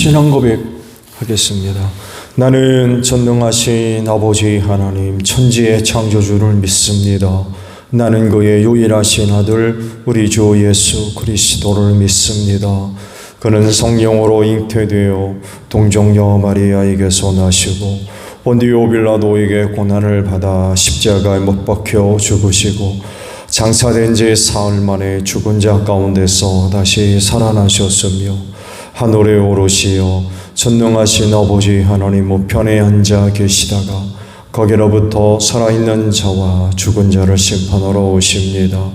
신앙 고백하겠습니다. 나는 전능하신 아버지 하나님 천지의 창조주를 믿습니다. 나는 그의 유일하신 아들 우리 주 예수 그리스도를 믿습니다. 그는 성령으로 잉태되어 동정녀 마리아에게서 나시고 본디오 빌라도에게 고난을 받아 십자가에 못 박혀 죽으시고 장사된 지 사흘 만에 죽은 자 가운데서 다시 살아나셨으며 하늘에 오르시어 전능하신 아버지 하나님 우편에 앉아 계시다가 거기로부터 살아있는 자와 죽은 자를 심판하러 오십니다.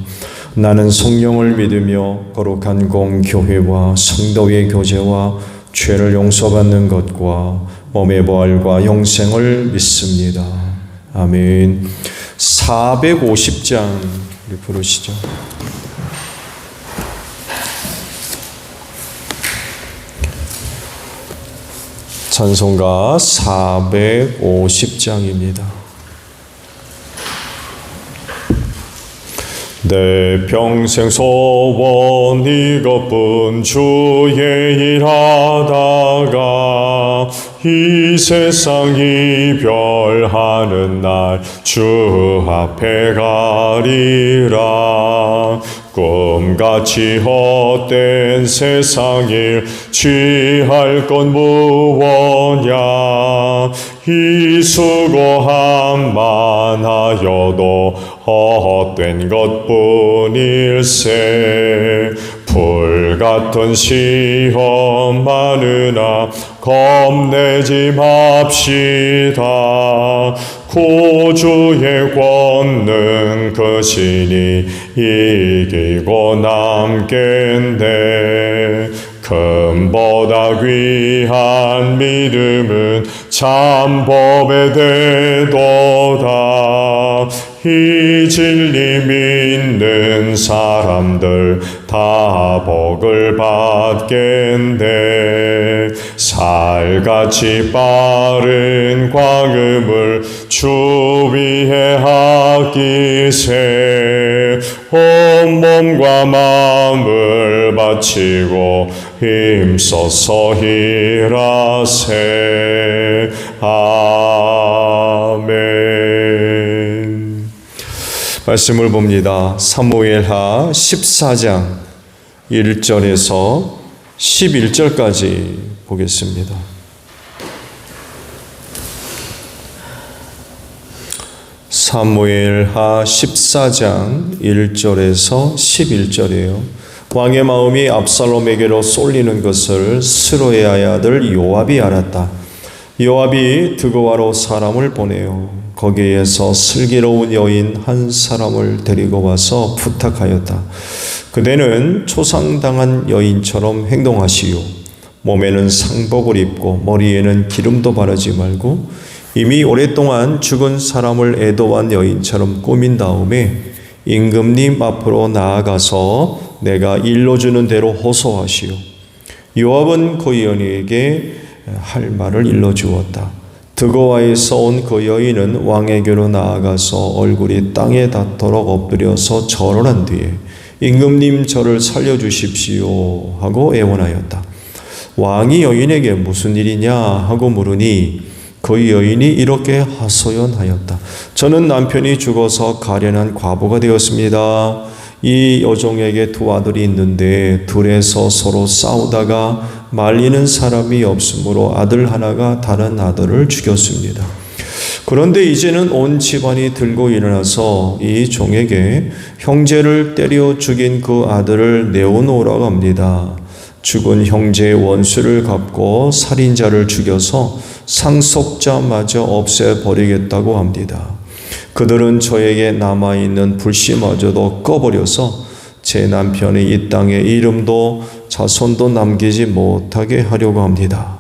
나는 성령을 믿으며 거룩한 공교회와 성도의 교제와 죄를 용서받는 것과 몸의 부활과 영생을 믿습니다. 아멘. 450장 부르시죠. 찬송가 450장입니다. 내 평생 소원 이것뿐 주의 일하다가 이 세상 이별하는 날 주 앞에 가리라. 꿈같이 헛된 세상 일 취할 건 무엇냐. 이 수고함만 하여도 헛된 것뿐일세. 불같은 시험 많으나 겁내지 맙시다. 구주의 권능 그 신이 이기고 남겠네. 금보다 귀한 믿음은 참 법에 되도다. 이 진리 믿는 사람들 다 복을 받겠네. 살같이 빠른 광음을 주 위에 아끼세. 온 몸과 마음을 바치고 힘써서 일하세. 아멘. 말씀을 봅니다. 사무엘하 14장 1절에서 11절까지 보겠습니다. 사무엘하 14장 1절에서 11절이에요. 왕의 마음이 압살롬에게로 쏠리는 것을 스루의 아들 요압이 알았다. 요압이 드고아로 사람을 보내어 거기에서 슬기로운 여인 한 사람을 데리고 와서 부탁하였다. 그대는 초상당한 여인처럼 행동하시오. 몸에는 상복을 입고 머리에는 기름도 바르지 말고 이미 오랫동안 죽은 사람을 애도한 여인처럼 꾸민 다음에 임금님 앞으로 나아가서 내가 일러주는 대로 호소하시오. 요압은 그 여인에게 할 말을 일러주었다. 드고아에서 온 그 여인은 왕에게로 나아가서 얼굴이 땅에 닿도록 엎드려서 절을 한 뒤에 임금님 저를 살려주십시오 하고 애원하였다. 왕이 여인에게 무슨 일이냐 하고 물으니 그 여인이 이렇게 하소연하였다. 저는 남편이 죽어서 가련한 과부가 되었습니다. 이 여종에게 두 아들이 있는데 둘에서 서로 싸우다가 말리는 사람이 없으므로 아들 하나가 다른 아들을 죽였습니다. 그런데 이제는 온 집안이 들고 일어나서 이 종에게 형제를 때려 죽인 그 아들을 내어놓으라고 합니다. 죽은 형제의 원수를 갚고 살인자를 죽여서 상속자마저 없애버리겠다고 합니다. 그들은 저에게 남아있는 불씨마저도 꺼버려서 제 남편이 이 땅에 이름도 자손도 남기지 못하게 하려고 합니다.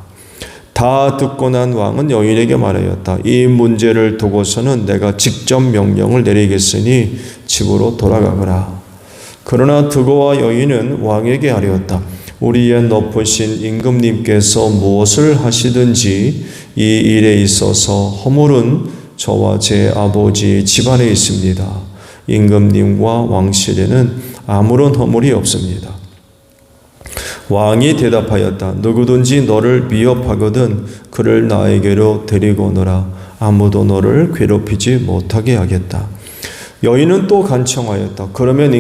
다 듣고 난 왕은 여인에게 말하였다. 이 문제를 두고서는 내가 직접 명령을 내리겠으니 집으로 돌아가거라. 그러나 드고아 여인은 왕에게 아뢰었다. 우리의 높으신 임금님께서 무엇을 하시든지 이 일에 있어서 허물은 저와 제 아버지 집안에 있습니다. 임금님과 왕실에는 아무런 허물이 없습니다. 왕이 대답하였다. 누구든지 너를 위협하거든 그를 나에게로 데리고 오너라. 아무도 너를 괴롭히지 못하게 하겠다. 여인은 또 간청하였다. 그러면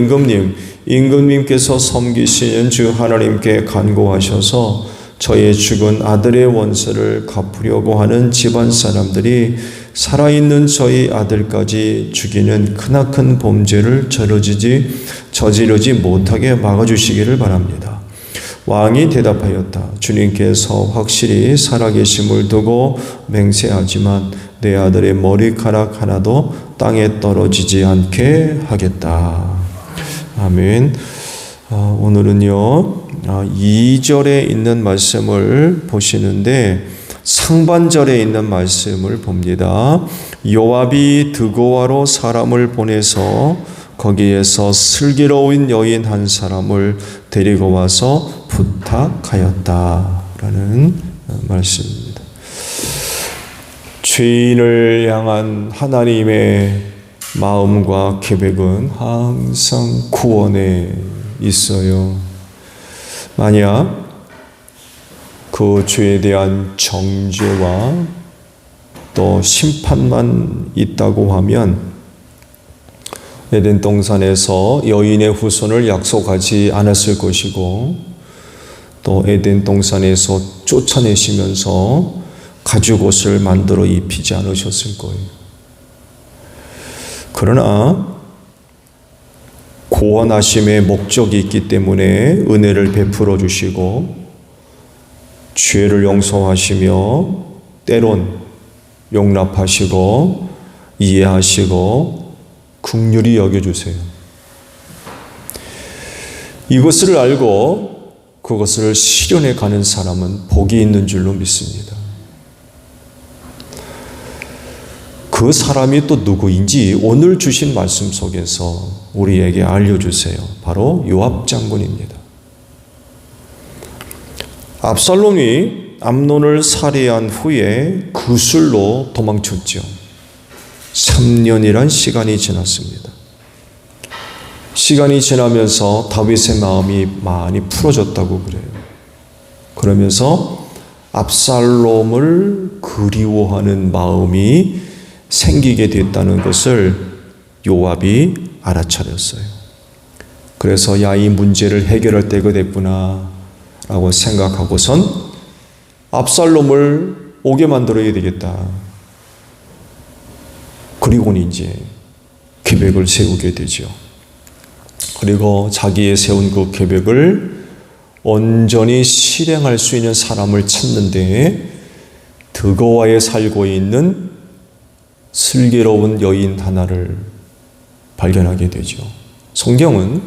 임금님께서 섬기시는 주 하나님께 간구하셔서 저의 죽은 아들의 원수를 갚으려고 하는 집안 사람들이 살아있는 저희 아들까지 죽이는 크나큰 범죄를 저지르지 못하게 막아주시기를 바랍니다. 왕이 대답하였다. 주님께서 확실히 살아계심을 두고 맹세하지만 내 아들의 머리카락 하나도 땅에 떨어지지 않게 하겠다. 아멘. 오늘은요 2절에 있는 말씀을 보시는데 상반절에 있는 말씀을 봅니다. 요압이 드고아로 사람을 보내서 거기에서 슬기로운 여인 한 사람을 데리고 와서 부탁하였다라는 말씀입니다. 죄인을 향한 하나님의 마음과 계획은 항상 구원에 있어요. 만약 그 죄에 대한 정죄와 또 심판만 있다고 하면 에덴 동산에서 여인의 후손을 약속하지 않았을 것이고 또 에덴 동산에서 쫓아내시면서 가죽옷을 만들어 입히지 않으셨을 거예요. 그러나 구원하심의 목적이 있기 때문에 은혜를 베풀어 주시고 죄를 용서하시며 때론 용납하시고 이해하시고 긍휼히 여겨주세요. 이것을 알고 그것을 실현해 가는 사람은 복이 있는 줄로 믿습니다. 그 사람이 또 누구인지 오늘 주신 말씀 속에서 우리에게 알려주세요. 바로 요압 장군입니다. 압살롬이 암논을 살해한 후에 구슬로 도망쳤죠. 3년이란 시간이 지났습니다. 시간이 지나면서 다윗의 마음이 많이 풀어졌다고 그래요. 그러면서 압살롬을 그리워하는 마음이 생기게 됐다는 것을 요압이 알아차렸어요. 그래서 야, 이 문제를 해결할 때가 됐구나 라고 생각하고선 압살롬을 오게 만들어야 되겠다. 그리고는 이제 계획을 세우게 되죠. 그리고 자기의 세운 그 계획을 온전히 실행할 수 있는 사람을 찾는데 드고아에 살고 있는 슬기로운 여인 하나를 발견하게 되죠. 성경은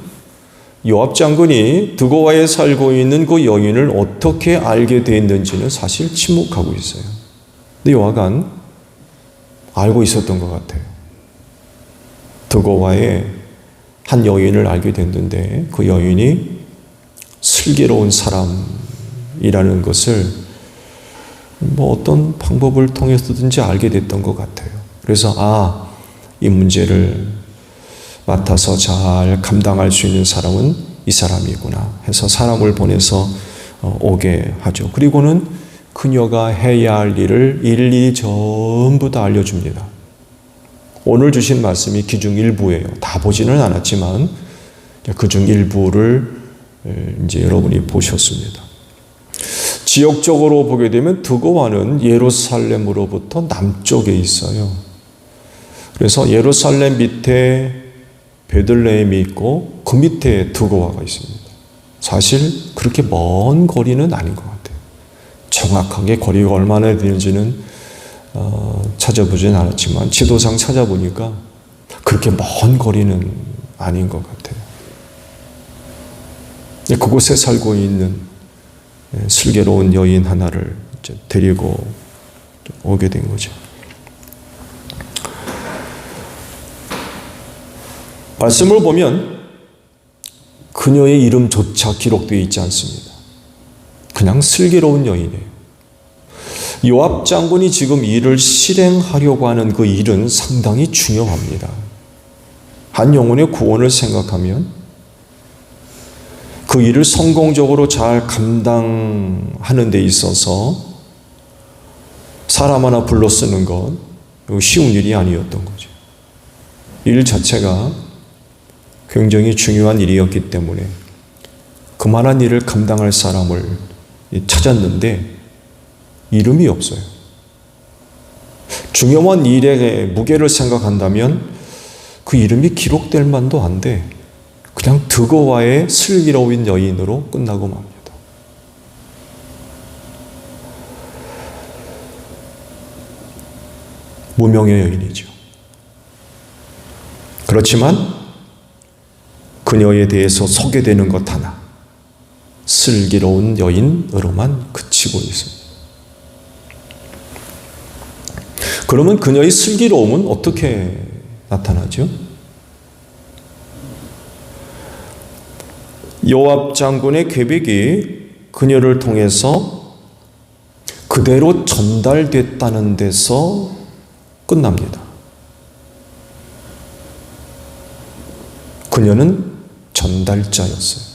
요압 장군이 드고아에 살고 있는 그 여인을 어떻게 알게 됐는지는 사실 침묵하고 있어요. 근데 요압은 알고 있었던 것 같아요. 드고아에 한 여인을 알게 됐는데 그 여인이 슬기로운 사람이라는 것을 어떤 방법을 통해서든지 알게 됐던 것 같아요. 그래서 이 문제를 맡아서 잘 감당할 수 있는 사람은 이 사람이구나 해서 사람을 보내서 오게 하죠. 그리고는 그녀가 해야 할 일을 일일이 전부 다 알려줍니다. 오늘 주신 말씀이 그중 일부예요. 다 보지는 않았지만 그중 일부를 이제 여러분이 보셨습니다. 지역적으로 보게 되면 드고아는 예루살렘으로부터 남쪽에 있어요. 그래서 예루살렘 밑에 베들레헴이 있고 그 밑에 드고아가 있습니다. 사실 그렇게 먼 거리는 아닌 것 같아요. 정확하게 거리가 얼마나 되는지는 찾아보진 않았지만 지도상 찾아보니까 그렇게 먼 거리는 아닌 것 같아요. 그곳에 살고 있는 슬기로운 여인 하나를 데리고 오게 된 거죠. 말씀을 보면 그녀의 이름조차 기록되어 있지 않습니다. 그냥 슬기로운 여인이에요. 요압 장군이 지금 일을 실행하려고 하는 그 일은 상당히 중요합니다. 한 영혼의 구원을 생각하면 그 일을 성공적으로 잘 감당하는 데 있어서 사람 하나 불러 쓰는 건 쉬운 일이 아니었던 거죠. 일 자체가 굉장히 중요한 일이었기 때문에 그만한 일을 감당할 사람을 찾았는데 이름이 없어요. 중요한 일의 무게를 생각한다면 그 이름이 기록될 만도 안 돼. 그냥 드고와의 슬기로운 여인으로 끝나고 맙니다. 무명의 여인이죠. 그렇지만 그녀에 대해서 소개되는 것 하나, 슬기로운 여인으로만 그치고 있습니다. 그러면 그녀의 슬기로움은 어떻게 나타나죠? 요압 장군의 계획이 그녀를 통해서 그대로 전달됐다는 데서 끝납니다. 그녀는 전달자였어요.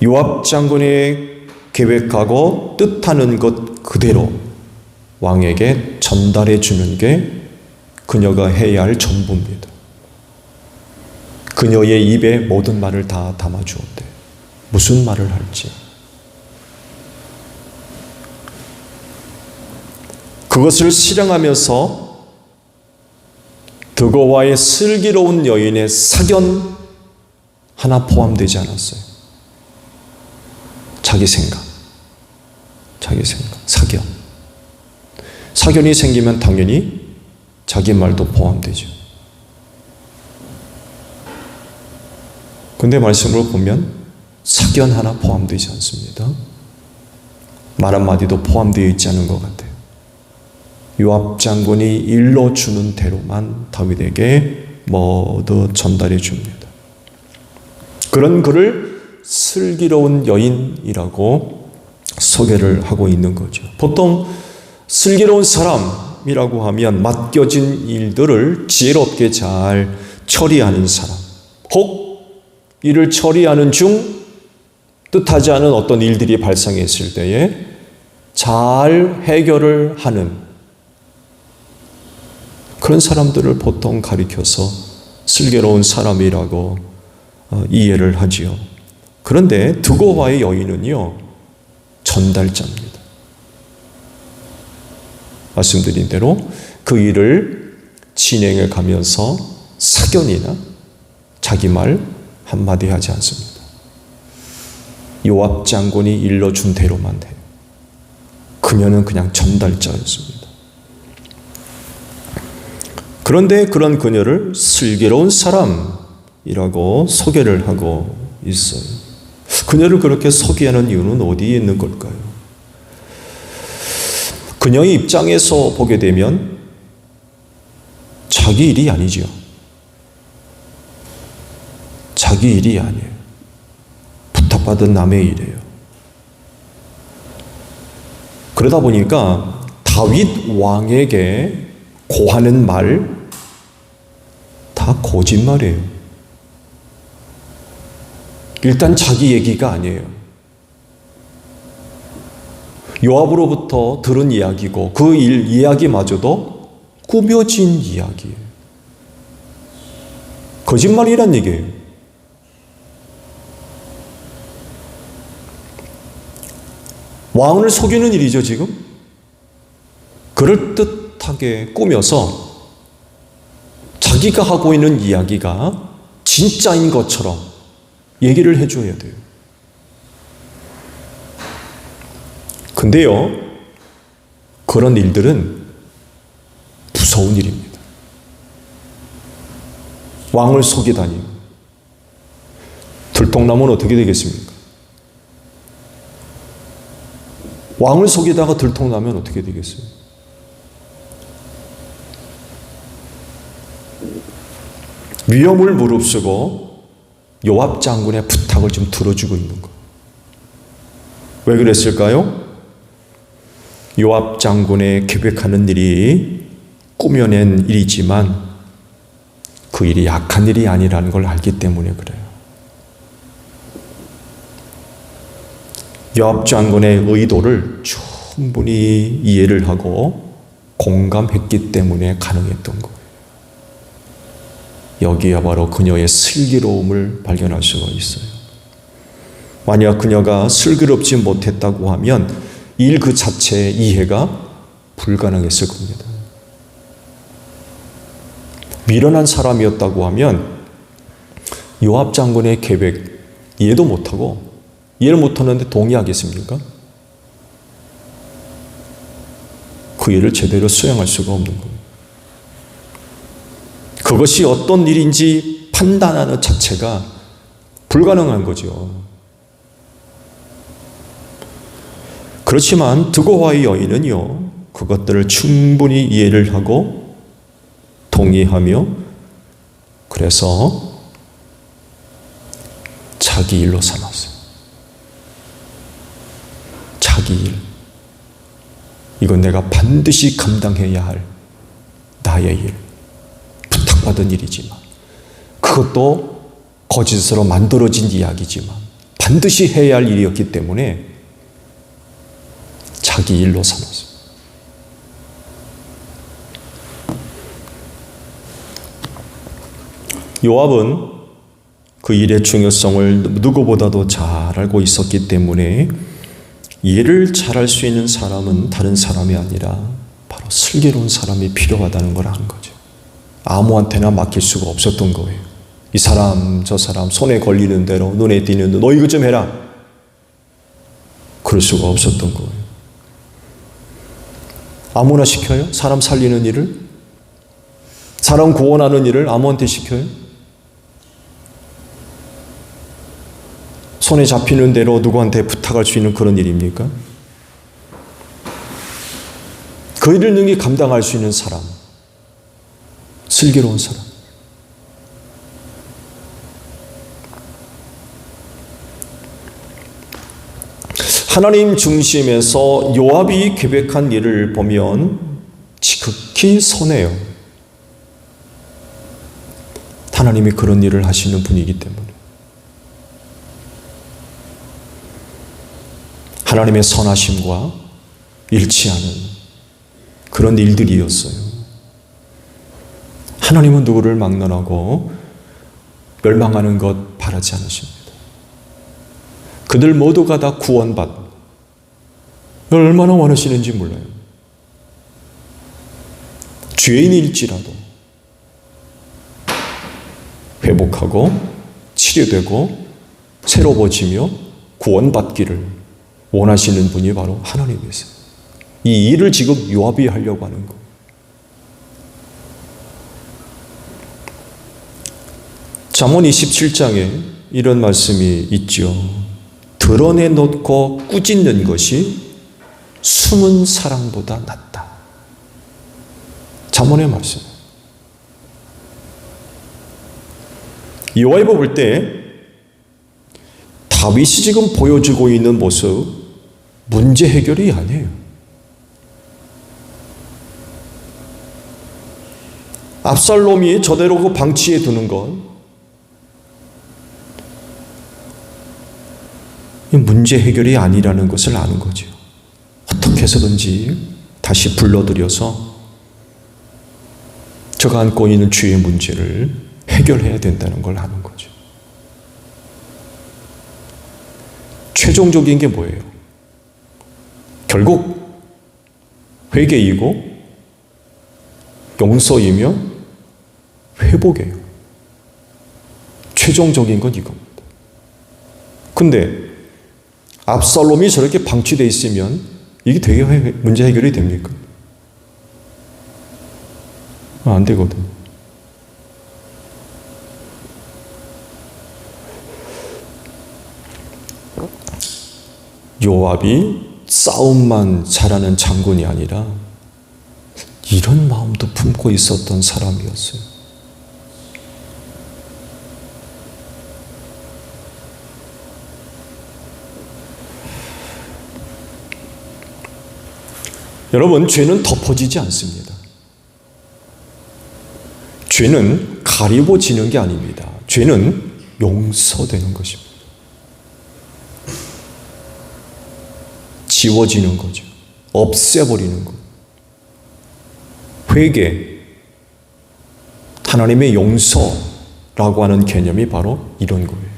요압 장군이 계획하고 뜻하는 것 그대로 왕에게 전달해 주는 게 그녀가 해야 할 전부입니다. 그녀의 입에 모든 말을 다 담아 주었대. 무슨 말을 할지. 그것을 실행하면서 드고와의 슬기로운 여인의 사견 하나 포함되지 않았어요. 자기 생각, 사견. 사견이 생기면 당연히 자기 말도 포함되죠. 근데 말씀으로 보면 사견 하나 포함되지 않습니다. 말 한마디도 포함되어 있지 않은 것 같아요. 요압 장군이 일러주는 대로만 다윗에게 모두 전달해 줍니다. 그런 그를 슬기로운 여인이라고 소개를 하고 있는 거죠. 보통 슬기로운 사람이라고 하면 맡겨진 일들을 지혜롭게 잘 처리하는 사람, 혹 이를 처리하는 중 뜻하지 않은 어떤 일들이 발생했을 때에 잘 해결을 하는 그런 사람들을 보통 가리켜서 슬기로운 사람이라고 이해를 하지요. 그런데 드고와의 여인은요, 전달자입니다. 말씀드린 대로 그 일을 진행해 가면서 사견이나 자기 말 한마디 하지 않습니다. 요압 장군이 일러준 대로만 해요. 그녀는 그냥 전달자였습니다. 그런데 그런 그녀를 슬기로운 사람이라고 소개를 하고 있어요. 그녀를 그렇게 소개하는 이유는 어디에 있는 걸까요? 그녀의 입장에서 보게 되면 자기 일이 아니죠. 자기 일이 아니에요. 부탁받은 남의 일이에요. 그러다 보니까 다윗 왕에게 고하는 말 다 거짓말이에요. 일단 자기 얘기가 아니에요. 요압으로부터 들은 이야기고 그 이야기마저도 꾸며진 이야기예요. 거짓말이란 얘기예요. 왕을 속이는 일이죠, 지금. 그럴듯하게 꾸며서 자기가 하고 있는 이야기가 진짜인 것처럼 얘기를 해줘야 돼요. 근데요, 그런 일들은 무서운 일입니다. 왕을 속이다니. 들통나면 어떻게 되겠습니까? 왕을 속이다가 들통나면 어떻게 되겠어요? 위험을 무릅쓰고 요압 장군의 부탁을 좀 들어주고 있는 거예요. 왜 그랬을까요? 요압 장군의 계획하는 일이 꾸며낸 일이지만 그 일이 약한 일이 아니라는 걸 알기 때문에 그래요. 요압 장군의 의도를 충분히 이해를 하고 공감했기 때문에 가능했던 거예요. 여기에 바로 그녀의 슬기로움을 발견할 수가 있어요. 만약 그녀가 슬기롭지 못했다고 하면 일 그 자체의 이해가 불가능했을 겁니다. 미련한 사람이었다고 하면 요압 장군의 계획 이해도 못하고, 이해를 못하는데 동의하겠습니까? 그 일을 제대로 수행할 수가 없는 거예요. 그것이 어떤 일인지 판단하는 자체가 불가능한 거죠. 그렇지만 드고화의 여인은요, 그것들을 충분히 이해를 하고 동의하며, 그래서 자기 일로 삼았어요. 자기 일. 이건 내가 반드시 감당해야 할 나의 일. 부탁받은 일이지만, 그것도 거짓으로 만들어진 이야기지만 반드시 해야 할 일이었기 때문에 자기 일로 삼았어요. 요압은 그 일의 중요성을 누구보다도 잘 알고 있었기 때문에 일을 잘할 수 있는 사람은 다른 사람이 아니라 바로 슬기로운 사람이 필요하다는 걸 안 거죠. 아무한테나 맡길 수가 없었던 거예요. 이 사람 저 사람 손에 걸리는 대로, 눈에 띄는 대로 너 이것 좀 해라, 그럴 수가 없었던 거예요. 아무나 시켜요? 사람 살리는 일을? 사람 구원하는 일을 아무한테 시켜요? 손에 잡히는 대로 누구한테 부탁할 수 있는 그런 일입니까? 그 일을 능히 감당할 수 있는 사람, 슬기로운 사람. 하나님 중심에서 요압이 계획한 일을 보면 지극히 선해요. 하나님이 그런 일을 하시는 분이기 때문에. 하나님의 선하심과 일치하는 그런 일들이었어요. 하나님은 누구를 막론하고 멸망하는 것 바라지 않으십니다. 그들 모두가 다 구원받, 얼마나 원하시는지 몰라요. 죄인일지라도 회복하고 치료되고 새로워지며 구원받기를 원하시는 분이 바로 하나님이세요. 이 일을 지금 요압이 하려고 하는 거. 잠언 27장에 이런 말씀이 있죠. 드러내놓고 꾸짖는 것이 숨은 사랑보다 낫다. 잠언의 말씀. 요압이 볼 때 다윗이 지금 보여주고 있는 모습, 문제 해결이 아니에요. 압살롬이 저대로 그 방치해 두는 건 문제 해결이 아니라는 것을 아는 거죠. 어떻게 해서든지 다시 불러들여서 저가 안고 있는 죄의 문제를 해결해야 된다는 걸 아는 거죠. 최종적인 게 뭐예요? 결국 회개이고 용서이며 회복이에요. 최종적인 건 이겁니다. 근데 압살롬이 저렇게 방치되어 있으면 이게 되게 문제 해결이 됩니까? 안 되거든. 요압이 싸움만 잘하는 장군이 아니라 이런 마음도 품고 있었던 사람이었어요. 여러분, 죄는 덮어지지 않습니다. 죄는 가리워지는 게 아닙니다. 죄는 용서되는 것입니다. 지워지는 거죠. 없애버리는 것. 회개, 하나님의 용서라고 하는 개념이 바로 이런 거예요.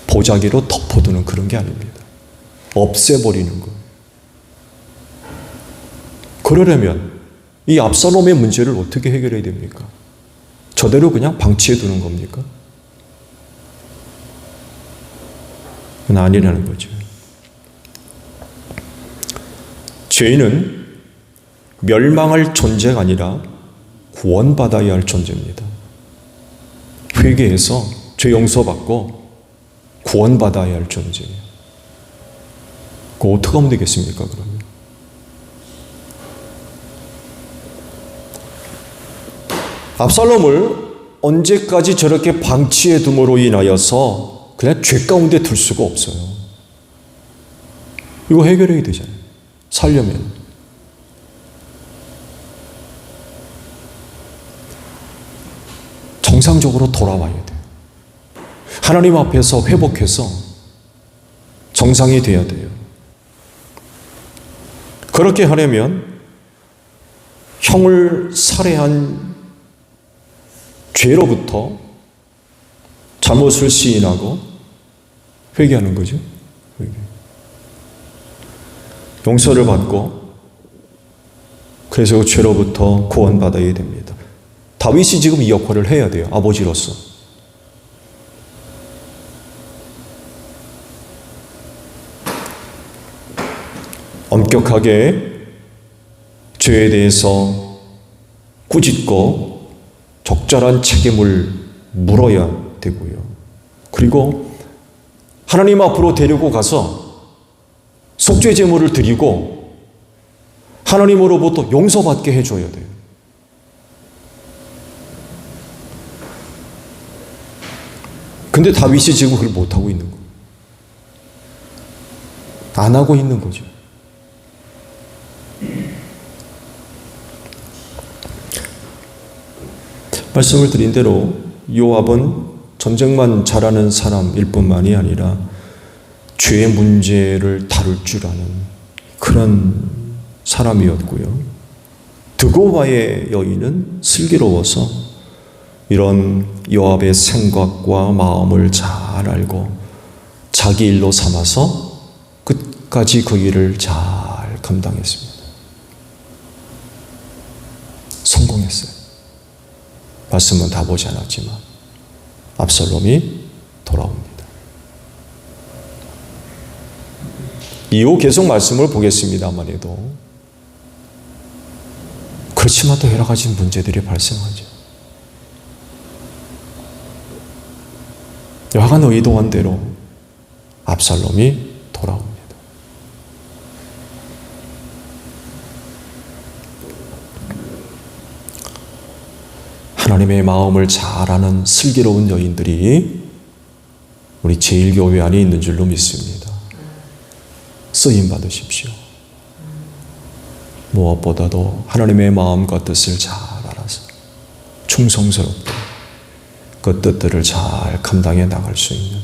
보자기로 덮어두는 그런 게 아닙니다. 없애버리는 거. 그러려면 이 압살롬의 문제를 어떻게 해결해야 됩니까? 저대로 그냥 방치해 두는 겁니까? 그건 아니라는 거죠. 죄인은 멸망할 존재가 아니라 구원받아야 할 존재입니다. 회개해서 죄 용서받고 구원받아야 할 존재예요. 그거 어떻게 하면 되겠습니까, 그러면? 압살롬을 언제까지 저렇게 방치해 둠으로 인하여서 그냥 죄 가운데 둘 수가 없어요. 이거 해결해야 되잖아요. 살려면. 정상적으로 돌아와야 돼요. 하나님 앞에서 회복해서 정상이 돼야 돼요. 그렇게 하려면 형을 살해한 죄로부터 잘못을 시인하고 회개하는 거죠. 용서를 받고 그래서 그 죄로부터 구원받아야 됩니다. 다윗이 지금 이 역할을 해야 돼요. 아버지로서. 엄격하게 죄에 대해서 꾸짖고 적절한 책임을 물어야 되고요. 그리고 하나님 앞으로 데리고 가서 속죄 제물을 드리고 하나님으로부터 용서받게 해줘야 돼요. 근데 다윗이 지금 그걸 못하고 있는 거예요. 안 하고 있는 거죠. 말씀을 드린 대로 요압은 전쟁만 잘하는 사람일 뿐만이 아니라 죄의 문제를 다룰 줄 아는 그런 사람이었고요. 드고바의 여인은 슬기로워서 이런 요압의 생각과 마음을 잘 알고 자기 일로 삼아서 끝까지 그 일을 잘 감당했습니다. 성공했어요. 말씀은 다 보지 않았지만 압살롬이 돌아옵니다. 이후 계속 말씀을 보겠습니다만 해도 그렇지만 또 여러 가지 문제들이 발생하죠. 여하간 의도한 대로 압살롬이 돌아옵니다. 하나님의 마음을 잘 아는 슬기로운 여인들이 우리 제1교회 안에 있는 줄로 믿습니다. 쓰임 받으십시오. 무엇보다도 하나님의 마음과 뜻을 잘 알아서 충성스럽게 그 뜻들을 잘 감당해 나갈 수 있는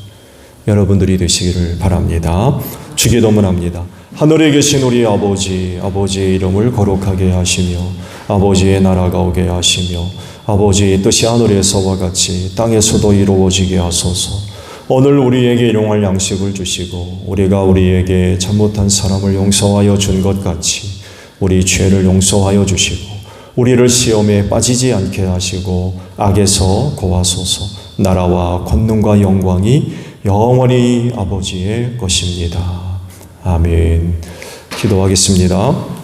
여러분들이 되시기를 바랍니다. 주기도문합니다. 하늘에 계신 우리 아버지, 아버지의 이름을 거룩하게 하시며 아버지의 나라가 오게 하시며 아버지의 뜻이 하늘에서와 같이 땅에서도 이루어지게 하소서. 오늘 우리에게 일용할 양식을 주시고 우리가 우리에게 잘못한 사람을 용서하여 준 것 같이 우리 죄를 용서하여 주시고 우리를 시험에 빠지지 않게 하시고 악에서 구하소서. 나라와 권능과 영광이 영원히 아버지의 것입니다. 아멘. 기도하겠습니다.